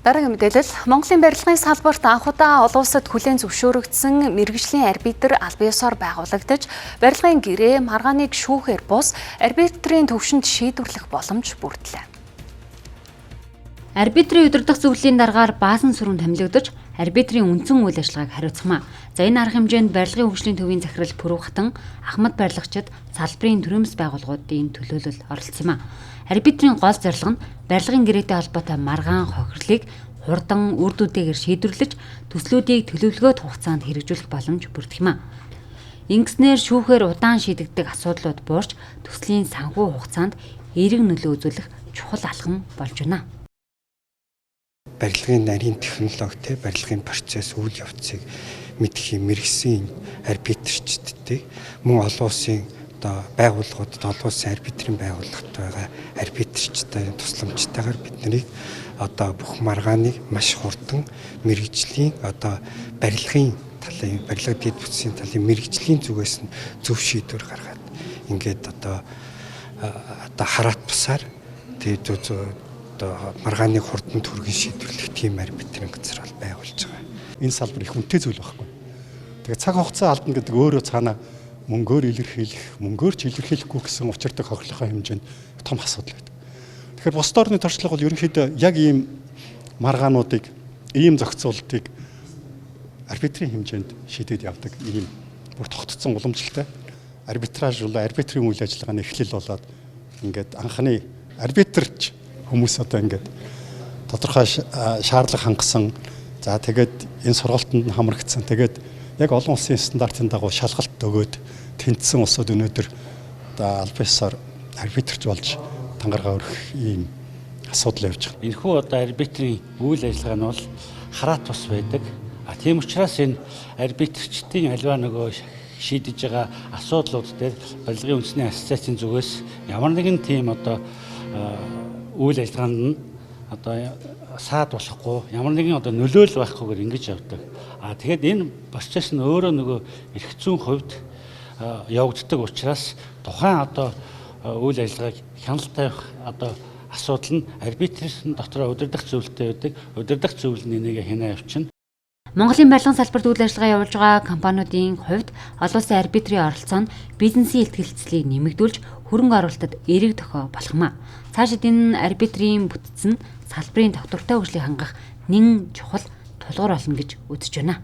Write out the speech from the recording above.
Дараагийн мэдээлэл Монголын барилгын салбарт анх удаа олон улсад хүлээн зөвшөөрөгдсөн мэргэжлийн арбитр аль биесээр байгуулагдаж барилгын гэрээ маргааныг шүүхээр бус арбитрийн төвшөнд шийдвэрлэх боломж бүрдлээ. Арбитрийн удирдах зөвлөлийн дараагаар баасан сүрэн томилогдож арбитрийн үндсэн үйл ажиллагааг хариуцсан. За энэ арга хэмжээнд барилгын хөгжлийн төвийн захирал Пүрэв хатан Ахмад барилгачид салбарын төрөмс байгууллагуудын төлөөлөл оролцсон юм. Арбитрийн гол зорилго нь барилгын гэрээтэй холбоотой маргаан хохирлыг хурдан үр дүнтэйгээр шийдвэрлэж төслүүдийг төлөвлөгөөт хугацаанд хэрэгжүүлэх боломж бүрдэх юм. Ингэснээр шүүхээр удаан шийдэгдэх асуудлууд буурч төслийн санхүү хугацаанд эерэг нөлөө үзүүлэх чухал алхам болж байна. Барилгын нарийн технологи, барилгын процесс үйл явцыг мэдэх юм мэргэжлийн арбитрчдтэй мөн олон улсын байгууллагуудад олон улсын арбитрийн байгууллагад байгаа арбитрчтай тусламжтайгаар биднийг бүх маргааныг маш хурдан мэргэжлийн барилгын талын барилга дэд бүтцийн талын мэргэжлийн зүгээс нь зөв шийдвэр гаргаад ингээд хараат бусаар маргааныг хурдан түргэн шийдвэрлэх тийм арбитрийн газар бол байгуулж байгаа. Энэ салбар их үнэтэй зүйл байхгүй. Тэгээ цаг хугацаа алдна гэдэг өөрөө цаана мөнгөөр илэрхийлэх, мөнгөөр ч илэрхийлэхгүй гэсэн учиртай хохирлохоо хэмжээнд том асуудал байдаг. Тэгэхээр бусад орны туршлага бол ерөнхийдөө яг ийм маргаануудыг, ийм зохицуултыг арбитрийн хэмжээнд шийдээд явдаг ийм бүр тогтцсон уламжлалтай. Арбитраж бол арбитрийн үйл ажиллагааны эхлэл болоод ингээд анхны арбитрч хүмүүс ингээд тодорхой шаардлага хангасан. За тэгээд энэ сургалтанд нь хамрагдсан. Тэгээд яг олон улсын стандартын дагуу шалгалт өгөөд тэнцсэн улсууд өнөөдөр аль биесээр арбитрч болж тангараа өргөх ийм асуудал явж байгаа. Энэхүү арбитрийн үйл ажиллагаа нь бол хараат бус байдаг. Тийм учраас энэ арбитрчдын альва нөгөө шийдэж байгаа асуудлууд дээр барилгын үндэсний ассоциацийн зүгээс ямар нэгэн тийм үйл ажиллагаанд нь саад болохгүй ямар нэгэн нөлөөлөл байхгүйгээр ингэж явдаг. Тэгээд энэ процесс нь өөрөө нөгөө эрх зүйн хувьд явагддаг учраас тухайн үйл ажиллагааг хяналт тавих асуудал нь арбитрийн дотор удирдах зөвлөлттэй байдаг. Удирдах зөвлөл нь энийг хянаа явуулна. Монголын барилгын салбарт үйл ажиллагаа явуулж байгаа компаниудын хувьд олон улсын арбитрийн оролцоо нь бизнесийн илтгэлцлийг нэмэгдүүлж хөрөнгө оруулалтад эерэг тохио болох юм. Цаашид энэ арбитрийн бүтц нь салбарын тогтвортой хөгжлийг хангах нэн чухал тулгуур болно гэж үзэж байна.